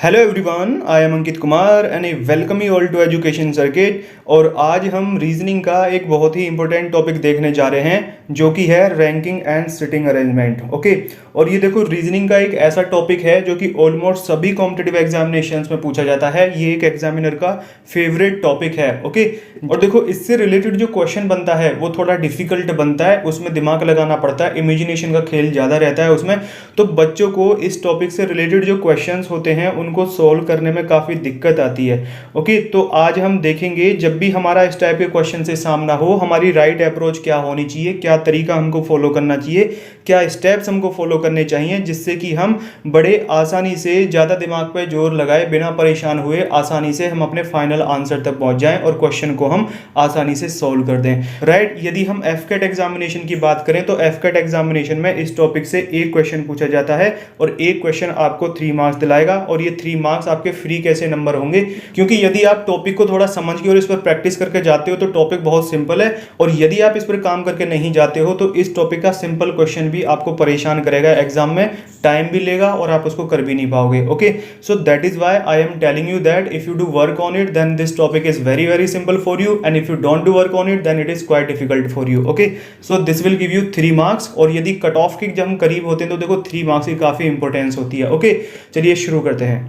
Hello everyone, I am Ankit Kumar and I welcome you all to education circuit. और आज हम reasoning का एक बहुत ही इंपॉर्टेंट टॉपिक देखने जा रहे हैं जो कि है ranking and sitting arrangement. Okay, और ये देखो रीजनिंग का एक ऐसा टॉपिक है जो कि ऑलमोस्ट सभी कॉम्पिटिटिव एग्जामिनेशंस में पूछा जाता है। ये एक एग्जामिनर का फेवरेट टॉपिक है। ओके, और देखो इससे रिलेटेड जो क्वेश्चन बनता है वो थोड़ा डिफिकल्ट बनता है, उसमें दिमाग लगाना पड़ता है, इमेजिनेशन का खेल ज़्यादा रहता है उसमें। तो बच्चों को इस टॉपिक से रिलेटेड जो क्वेश्चंस होते हैं उनको सोल्व करने में काफ़ी दिक्कत आती है। ओके, तो आज हम देखेंगे जब भी हमारा इस टाइप के क्वेश्चन से सामना हो हमारी राइट अप्रोच क्या होनी चाहिए, क्या तरीका हमको फॉलो करना चाहिए, क्या स्टेप्स हमको फॉलो करने चाहिए जिससे कि हम बड़े आसानी से ज़्यादा दिमाग पे जोर लगाए बिना परेशान हुए आसानी से हम अपने फाइनल आंसर तक पहुंच जाएं और क्वेश्चन को हम आसानी से सॉल्व कर दें। राइट, यदि हम एफकेट एग्जामिनेशन की बात करें तो एफकेट एग्जामिनेशन में इस टॉपिक से एक क्वेश्चन पूछा जाता है और एक क्वेश्चन आपको 3 मार्क्स दिलाएगा। और ये 3 मार्क्स आपके फ्री कैसे नंबर होंगे, क्योंकि यदि आप टॉपिक को थोड़ा समझ के और इस पर प्रैक्टिस करके जाते हो तो टॉपिक बहुत सिंपल है, और यदि आप इस पर काम करके नहीं जाते हो तो इस टॉपिक का सिंपल क्वेश्चन भी आपको परेशान करेगा एग्जाम में, टाइम भी लेगा और आप उसको कर भी नहीं पाओगे। Okay, so that is why I am telling you that if you do work on it then this topic is very very simple for you, and if you don't do work on it then it is quite difficult for you. Okay, so this will give you 3 marks, और यदि cut off के जब हम करीब होते हैं तो देखो 3 मार्क्स की काफी इंपॉर्टेंस होती है। ओके, चलिए शुरू करते हैं।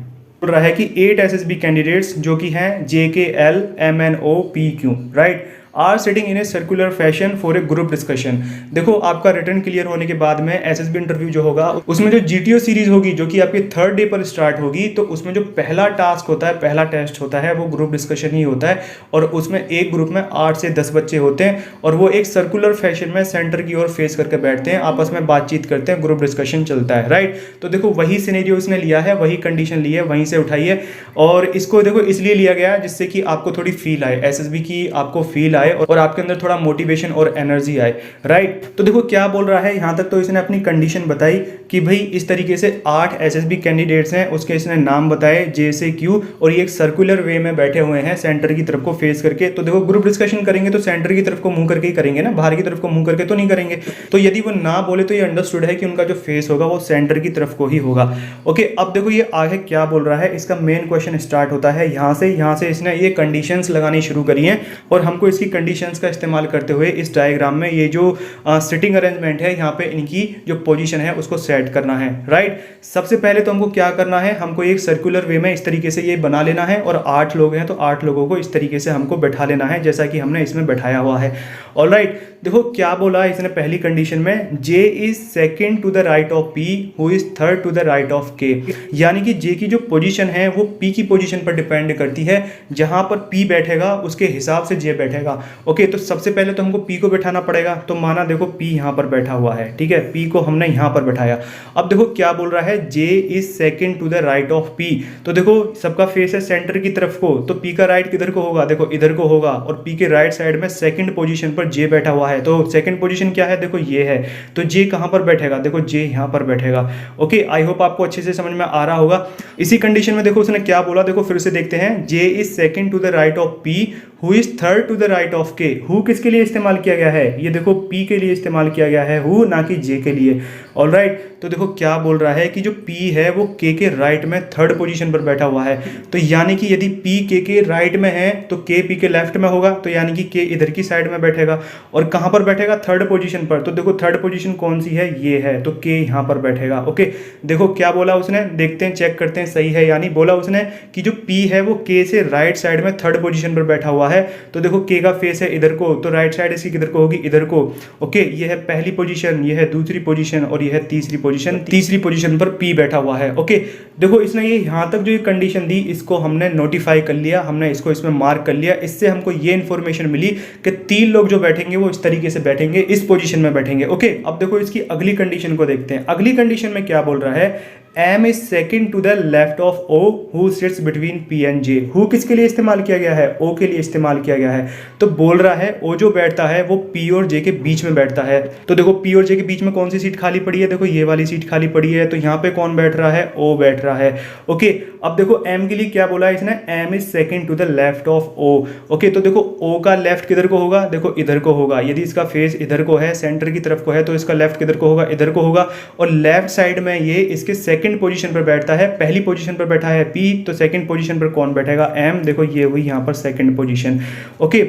बोल रहा है कि 8 एसएसबी कैंडिडेट्स जो कि हैं JKL MNO PQ, right, are sitting in a circular fashion for a group discussion. देखो आपका रिटर्न क्लियर होने के बाद में एसएसबी इंटरव्यू जो होगा उसमें जो GTO सीरीज होगी जो कि आपके 3rd डे पर स्टार्ट होगी, तो उसमें जो पहला टास्क होता है, पहला टेस्ट होता है वो ग्रुप डिस्कशन ही होता है। और उसमें एक ग्रुप में 8 से 10 बच्चे होते हैं और वो एक सर्कुलर फैशन में सेंटर की ओर फेस करके बैठते हैं, आपस में बातचीत करते हैं, ग्रुप डिस्कशन चलता है। राइट, तो देखो वही सिनेरियो उसने लिया है, वही कंडीशन ली है, वहीं से उठाई है। और इसको देखो इसलिए लिया गया है जिससे कि आपको थोड़ी फील आए, एसएसबी की आपको फील आए और आपके अंदर थोड़ा मोटिवेशन और एनर्जी आए। राइट, तो देखो क्या बोल रहा है यहाँ तक, तो इसने अपनी कंडीशन बताई कि भाई इस तरीके से 8 एसएसबी कैंडिडेट्स हैं, उसके इसने नाम बताए J से Q, और ये एक सर्कुलर वे में बैठे हुए हैं सेंटर की तरफ को फेस करके। तो देखो ग्रुप डिस्कशन करेंगे तो सेंटर की तरफ को मुंह करके ही करेंगे ना, बाहर की तरफ को मुंह करके तो नहीं करेंगे। तो यदि वो ना बोले तो ये अंडरस्टूड है कि उनका जो फेस होगा वो सेंटर की तरफ को ही होगा। ओके, अब देखो ये आगे क्या बोल रहा है, इसका मेन क्वेश्चन स्टार्ट होता है यहाँ से इसने ये कंडीशंस लगानी शुरू करी हैं और हमको इसकी कंडीशंस का इस्तेमाल करते हुए इस डायग्राम में ये जो सिटिंग अरेंजमेंट है यहाँ पे इनकी जो पोजीशन है उसको सेट करना है। राइट, सबसे पहले तो हमको क्या करना है, हमको एक सर्कुलर वे में इस तरीके से ये बना लेना है और 8 लोग हैं तो 8 लोगों को इस तरीके से हमको बैठा लेना है जैसा कि हमने इसमें बैठाया हुआ है। ऑलराइट, देखो क्या बोला इसने पहली कंडीशन में, J is second to the right of P who is third to the right of K। यानी कि J की जो पोजीशन है वो P की पोजीशन पर डिपेंड करती है, जहां पर P बैठेगा उसके हिसाब से J बैठेगा। ओके, तो सबसे पहले तो हमको P को बैठाना पड़ेगा, तो माना देखो P यहाँ पर बैठा हुआ है, ठीक है, P को हमने यहाँ पर बैठाया। अब देखो क्या बोल रहा है, J is second to the right of P। तो देखो सबका फेस है सेंटर की तरफ को, तो P का राइट किधर को होगा, देखो इधर को होगा, और P के राइट साइड में सेकंड पोजीशन पर J बैठा हुआ है। तो सेकंड पोजीशन क्या है, देखो ये है, तो J कहाँ पर बैठेगा, देखो J यहाँ पर बैठेगा। ओके, आई होप आपको अच्छे से समझ में आ रहा होगा। इसी कंडीशन में देखो उसने क्या बोला, देखो फिर से देखते हैं, J is second to the right of P who is third to the right of K। Who किसके लिए इस्तेमाल किया गया है, ये देखो P के लिए इस्तेमाल किया गया है, हु ना कि J के लिए। ऑलराइट, तो देखो क्या बोल रहा है कि जो P है वो K के राइट में थर्ड पोजीशन पर बैठा हुआ है। तो यानी कि यदि P K के राइट में है तो K P के लेफ्ट में होगा, तो यानी कि K इधर की साइड में बैठेगा। और कहाँ पर बैठेगा, थर्ड पोजीशन पर। तो देखो थर्ड पोजीशन कौन सी है, ये है, तो K यहाँ पर बैठेगा। ओके, देखो क्या बोला उसने, देखते हैं चेक करते हैं सही है, यानी बोला उसने कि जो P है वो K से राइट साइड में थर्ड पोजीशन पर बैठा हुआ है। तो देखो K का फेस है इधर को, तो राइट साइड इसकी किधर को होगी, इधर को। ओके, ये है पहली पोजीशन, ये है दूसरी पोजीशन और ये है तीसरी पोजीशन। तीसरी पोजीशन पर P बैठा हुआ है। ओके, देखो इसने ये यहाँ तक जो ये कंडीशन दी इसको हमने नोटिफाई कर लिया, हमने इसको इसमें मार्क कर लिया। इससे हमको ये इन्फॉर्मेशन मिली कि 3 लोग जो बैठेंगे वो इस तरीके से बैठेंगे, इस पोजीशन में बैठेंगे। ओके, अब देखो इसकी अगली कंडीशन को देखते हैं। अगली कंडीशन में क्या बोल रहा है, M is second to the left of O who sits between P and J। who किसके लिए इस्तेमाल किया गया है, O के लिए इस्तेमाल किया गया है। तो बोल रहा है O जो बैठता है वो P और J के बीच में बैठता है। तो देखो P और J के बीच में कौन सी सीट खाली पड़ी है, देखो ये वाली सीट खाली पड़ी है, तो यहाँ पे कौन बैठ रहा है, O बैठ रहा है। ओके, अब देखो M के लिए क्या बोला है इसने, M is second to the left of O। Okay, तो देखो O का लेफ्ट किधर को होगा, देखो इधर को होगा। यदि इसका फेस इधर को है, सेंटर की तरफ को है, तो इसका लेफ्ट किधर को होगा, इधर को होगा। और लेफ्ट साइड में ये इसके सेकंड पोजीशन पर बैठता है, पहली पोजीशन पर बैठा है P, तो सेकंड पोजीशन पर कौन बैठेगा? M। देखो ये हुई यहाँ पर सेकंड पोजीशन। ओके,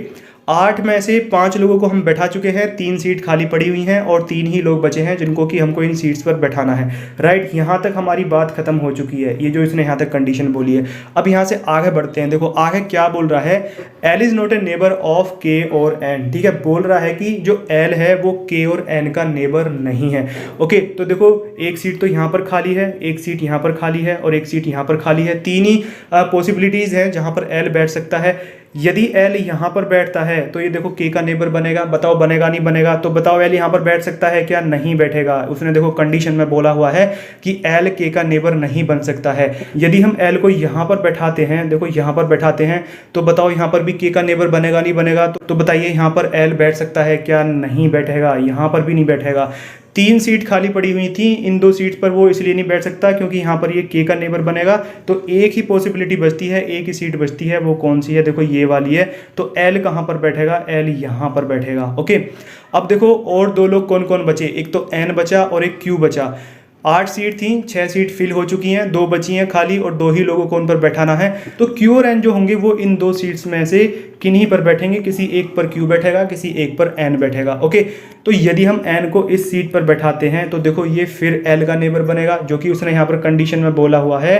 8 में से 5 लोगों को हम बैठा चुके हैं, 3 सीट खाली पड़ी हुई हैं और 3 ही लोग बचे हैं जिनको कि हमको इन सीट्स पर बैठाना है। राइट, यहाँ तक हमारी बात खत्म हो चुकी है, ये जो इसने यहाँ तक कंडीशन बोली है। अब यहाँ से आगे बढ़ते हैं। देखो आगे क्या बोल रहा है, L is not a neighbour of के और एन। ठीक है, बोल रहा है कि जो एल है वो के और एन का नेबर नहीं है। ओके, तो देखो एक सीट तो यहाँ पर खाली है, एक सीट यहाँ पर खाली है और एक सीट यहाँ पर खाली है। 3 ही पॉसिबिलिटीज हैं जहाँ पर एल बैठ सकता है। यदि एल यहाँ पर बैठता है तो ये देखो के का नेबर बनेगा। बताओ बनेगा नहीं बनेगा? तो बताओ एल यहाँ पर बैठ सकता है क्या? नहीं बैठेगा। उसने देखो कंडीशन में बोला हुआ है कि एल के का नेबर नहीं बन सकता है। यदि हम एल को यहाँ पर बैठाते हैं, देखो यहाँ पर बैठाते हैं, तो बताओ यहाँ पर भी के का नेबर बनेगा नहीं बनेगा? तो बताइए यहाँ पर एल बैठ सकता है क्या? नहीं बैठेगा, यहाँ पर भी नहीं बैठेगा। 3 सीट खाली पड़ी हुई थी, इन 2 सीट पर वो इसलिए नहीं बैठ सकता क्योंकि यहाँ पर ये के का नेबर बनेगा। तो एक ही पॉसिबिलिटी बचती है, एक ही सीट बचती है, वो कौन सी है? देखो ये वाली है। तो एल कहाँ पर बैठेगा? एल यहाँ पर बैठेगा। ओके, अब देखो और 2 लोग कौन कौन बचे, एक तो एन बचा और एक क्यू बचा। 8 सीट थी, 6 सीट फिल हो चुकी हैं, 2 बची हैं खाली और 2 ही लोगों को उन पर बैठाना है। तो क्यू और एन जो होंगे वो इन 2 सीट्स में से किन्हीं पर बैठेंगे, किसी एक पर क्यू बैठेगा, किसी एक पर एन बैठेगा। ओके, तो यदि हम एन को इस सीट पर बैठाते हैं तो देखो ये फिर एल का नेबर बनेगा, जो कि उसने यहाँ पर कंडीशन में बोला हुआ है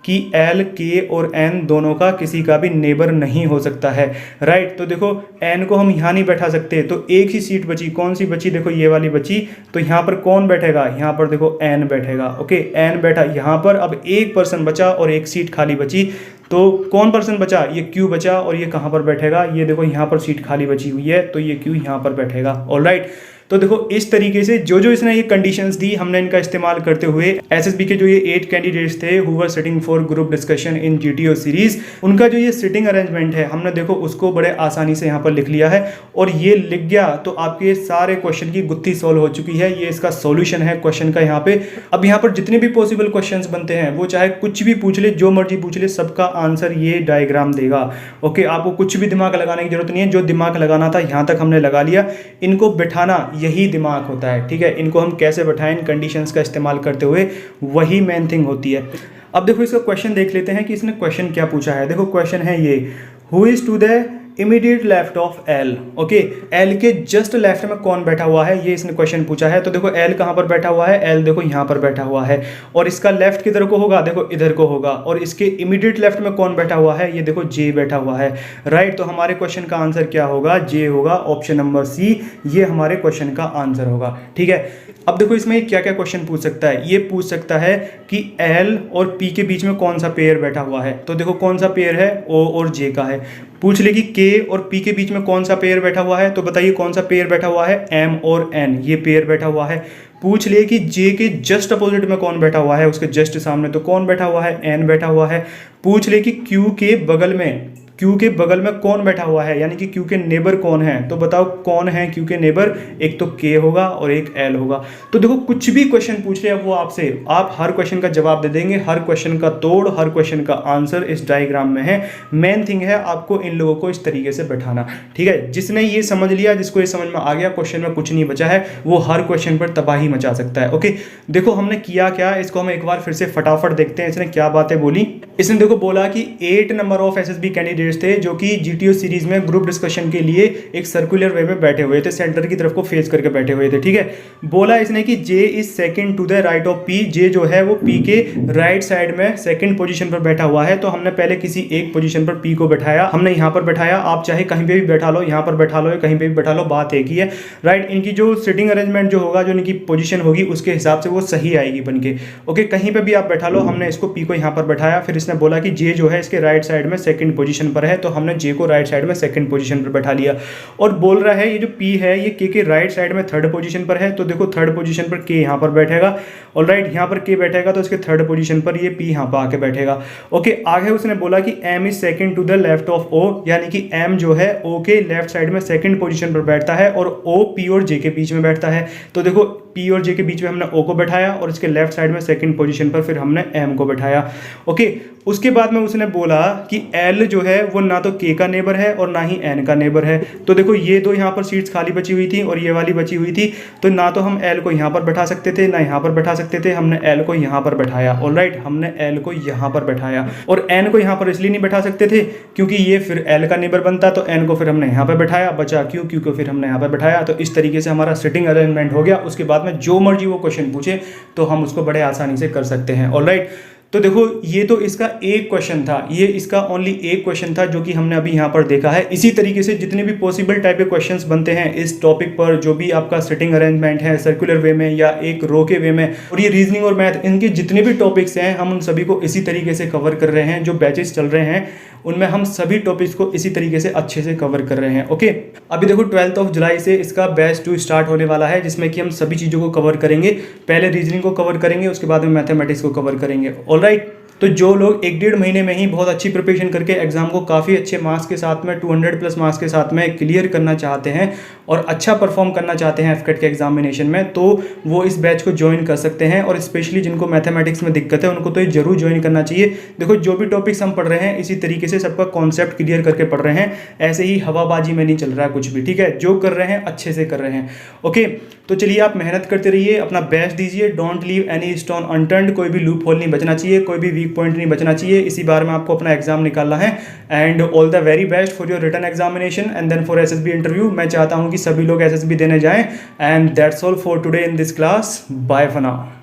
कि एल, के और एन दोनों का किसी का भी नेबर नहीं हो सकता है। राइट, तो देखो एन को हम यहाँ नहीं बैठा सकते, तो एक ही सीट बची। कौन सी बची? देखो ये वाली बची। तो यहाँ पर कौन बैठेगा? यहाँ पर देखो एन बैठेगा। ओके, एन बैठा यहाँ पर। अब एक पर्सन बचा और एक सीट खाली बची। तो कौन पर्सन बचा? ये क्यू बचा और ये कहाँ पर बैठेगा? ये देखो यहाँ पर सीट खाली बची हुई है, तो ये क्यू यहाँ पर बैठेगा। ऑलराइट, तो देखो इस तरीके से जो जो इसने ये कंडीशंस दी, हमने इनका इस्तेमाल करते हुए एसएसबी के जो ये 8 कैंडिडेट्स थे who were sitting for group discussion in GTO series, उनका जो ये सिटिंग अरेंजमेंट है हमने देखो उसको बड़े आसानी से यहाँ पर लिख लिया है। और ये लिख गया तो आपके सारे क्वेश्चन की गुत्थी सॉल्व हो चुकी है। ये इसका सॉल्यूशन है क्वेश्चन का यहाँ पे। अब यहाँ पर जितने भी पॉसिबल क्वेश्चन बनते हैं वो चाहे कुछ भी पूछ ले, जो मर्जी पूछ ले, सबका आंसर ये डायग्राम देगा। ओके, आपको कुछ भी दिमाग लगाने की जरूरत नहीं है, जो दिमाग लगाना था यहाँ तक हमने लगा लिया। इनको बिठाना यही दिमाग होता है। ठीक है, इनको हम कैसे बैठाएं इन कंडीशंस का इस्तेमाल करते हुए, वही मेन थिंग होती है। अब देखो इसका क्वेश्चन देख लेते हैं कि इसने क्वेश्चन क्या पूछा है। देखो क्वेश्चन है ये, who is to the immediate left of L. Okay, L के जस्ट लेफ्ट में कौन बैठा हुआ है, ये इसने क्वेश्चन पूछा है। तो देखो एल कहाँ पर बैठा हुआ है? एल देखो यहाँ पर बैठा हुआ है। और इसका लेफ्ट किधर को होगा? देखो इधर को होगा। और इसके इमीडिएट लेफ्ट में कौन बैठा हुआ है? ये देखो जे बैठा हुआ है। राइट, तो हमारे क्वेश्चन का आंसर क्या होगा? जे होगा, ऑप्शन नंबर सी, ये हमारे क्वेश्चन का आंसर होगा। ठीक है, अब देखो इसमें क्या क्या क्वेश्चन पूछ सकता है। ये पूछ सकता है कि एल और पी के बीच में कौन सा पेयर बैठा हुआ है। तो देखो कौन सा पेयर है? ओ और जे का है। पूछ ले कि के और पी के बीच में कौन सा पेयर बैठा हुआ है। तो बताइए कौन सा पेयर बैठा हुआ है? एम और एन, ये पेयर बैठा हुआ है। पूछ ले कि जे के जस्ट अपोजिट में कौन बैठा हुआ है, उसके जस्ट सामने तो कौन बैठा हुआ है? एन बैठा हुआ है। पूछ ले कि क्यू के बगल में, क्यू के बगल में कौन बैठा हुआ है, यानी कि क्यू के नेबर कौन है। तो बताओ कौन है क्यू के नेबर? एक तो के होगा और एक एल होगा। तो देखो कुछ भी क्वेश्चन पूछ रहे हैं वो आपसे, आप हर क्वेश्चन का जवाब दे देंगे। हर क्वेश्चन का तोड़, हर क्वेश्चन का आंसर इस डायग्राम में है। मेन थिंग है आपको इन लोगों को इस तरीके से बैठाना। ठीक है, जिसने ये समझ लिया, जिसको ये समझ में आ गया, क्वेश्चन में कुछ नहीं बचा है, वो हर क्वेश्चन पर तबाही मचा सकता है। ओके, देखो हमने किया क्या, इसको हम एक बार फिर से फटाफट देखते हैं इसने क्या बातें बोली। इसने देखो बोला कि 8 नंबर ऑफ एसएसबी कैंडिडेट्स थे जो कि जीटीओ सीरीज में ग्रुप डिस्कशन के लिए एक सर्कुलर वे में बैठे हुए थे, सेंटर की तरफ को फेस करके बैठे हुए थे। ठीक है, बोला इसने कि J is second to the right of P. J जो है वो पी के राइट साइड में सेकंड पोजीशन पर बैठा हुआ है। तो हमने पहले किसी एक पोजीशन पर पी को बैठाया, हमने यहाँ पर बैठाया। आप चाहे कहीं पे भी बैठा लो, यहाँ पर बैठा लो, कहीं पे भी बैठा लो, बात एक ही है। राइट, इनकी जो सिटिंग अरेंजमेंट जो होगा, जो इनकी पोजीशन होगी, उसके हिसाब से वो सही आएगी बन के। ओके, कहीं पे भी आप बैठा लो, हमने इसको पी को यहाँ पर बैठाया। फिर इसने बोला कि जे जो है इसके राइट साइड में सेकंड पोजीशन पर है, तो हमने जे को राइट साइड में सेकंड पोजीशन पर बैठा लिया। और बोल रहा है ये जो पी है ये के राइट साइड में थर्ड पोजीशन पर है। तो देखो थर्ड पोजीशन पर के यहाँ पर बैठेगा। ऑलराइट, यहाँ पर के बैठेगा तो इसके थर्ड पोजीशन पर ये पी यहाँ पर आके बैठेगा। ओके, आगे उसने बोला कि M is second to the left of O, यानी कि एम जो है ओ के लेफ्ट साइड में सेकंड पोजीशन पर बैठता है और ओ पी और जे के बीच में बैठता है। तो देखो पी और जे के बीच में हमने ओ को बैठाया और इसके लेफ्ट साइड में सेकंड पोजीशन पर फिर हमने एम को बैठाया। ओके, उसके बाद में उसने बोला कि L जो है वो ना तो K का नेबर है और ना ही N का नेबर है। तो देखो ये दो यहाँ पर सीट्स खाली बची हुई थी और ये वाली बची हुई थी, तो ना तो हम L को यहाँ पर बैठा सकते थे ना यहाँ पर बैठा सकते थे, हमने L को यहाँ पर बैठाया। ऑलराइट, हमने L को यहाँ पर बैठाया और N को यहाँ पर इसलिए नहीं बैठा सकते थे क्योंकि ये फिर L का नेबर बनता, तो N को फिर हमने यहाँ पर बैठाया। बचा क्यों? क्योंकि फिर हमने यहाँ पर बैठाया। तो इस तरीके से हमारा सिटिंग अरेंजमेंट हो गया। उसके बाद में जो मर्जी वो क्वेश्चन पूछे तो हम उसको बड़े आसानी से कर सकते हैं। ऑलराइट, तो देखो ये तो इसका एक क्वेश्चन था, ये इसका ओनली एक क्वेश्चन था जो कि हमने अभी यहाँ पर देखा है। इसी तरीके से जितने भी पॉसिबल टाइप के क्वेश्चंस बनते हैं इस टॉपिक पर, जो भी आपका सिटिंग अरेंजमेंट है सर्कुलर वे में या एक रो के वे में, और ये रीजनिंग और मैथ, इनके जितने भी टॉपिक्स हैं हम उन सभी को इसी तरीके से कवर कर रहे हैं। जो बैचेस चल रहे हैं उनमें हम सभी टॉपिक्स को इसी तरीके से अच्छे से कवर कर रहे हैं। ओके, अभी देखो 12 जुलाई से इसका बैच 2 स्टार्ट होने वाला है, जिसमें कि हम सभी चीज़ों को कवर करेंगे। पहले रीजनिंग को कवर करेंगे, उसके बाद में मैथमेटिक्स को कवर करेंगे। ऑलराइट, तो जो लोग 1-1.5 महीने में ही बहुत अच्छी प्रिपरेशन करके एग्जाम को काफ़ी अच्छे मार्क्स के साथ में 200+ मार्क्स के साथ में क्लियर करना चाहते हैं और अच्छा परफॉर्म करना चाहते हैं एफकेट के एग्जामिनेशन में, तो वो इस बैच को ज्वाइन कर सकते हैं। और स्पेशली जिनको मैथमेटिक्स में दिक्कत है उनको तो ये जरूर ज्वाइन करना चाहिए। देखो जो भी टॉपिक्स हम पढ़ रहे हैं इसी तरीके से सबका कॉन्सेप्ट क्लियर करके पढ़ रहे हैं, ऐसे ही हवाबाजी में नहीं चल रहा है कुछ भी, ठीक है। जो कर रहे हैं अच्छे से कर रहे हैं। ओके, तो चलिए आप मेहनत करते रहिए, अपना बेस्ट दीजिए, don't leave any stone unturned, कोई भी लूप होल नहीं बचना चाहिए, कोई भी वीक पॉइंट नहीं बचना चाहिए। इसी बार में आपको अपना एग्जाम निकालना है। And all the very best for your written examination and then for SSB interview. मैं चाहता हूं कि सभी लोग एसएसबी देने जाएं। And that's all for today in this class. Bye for now.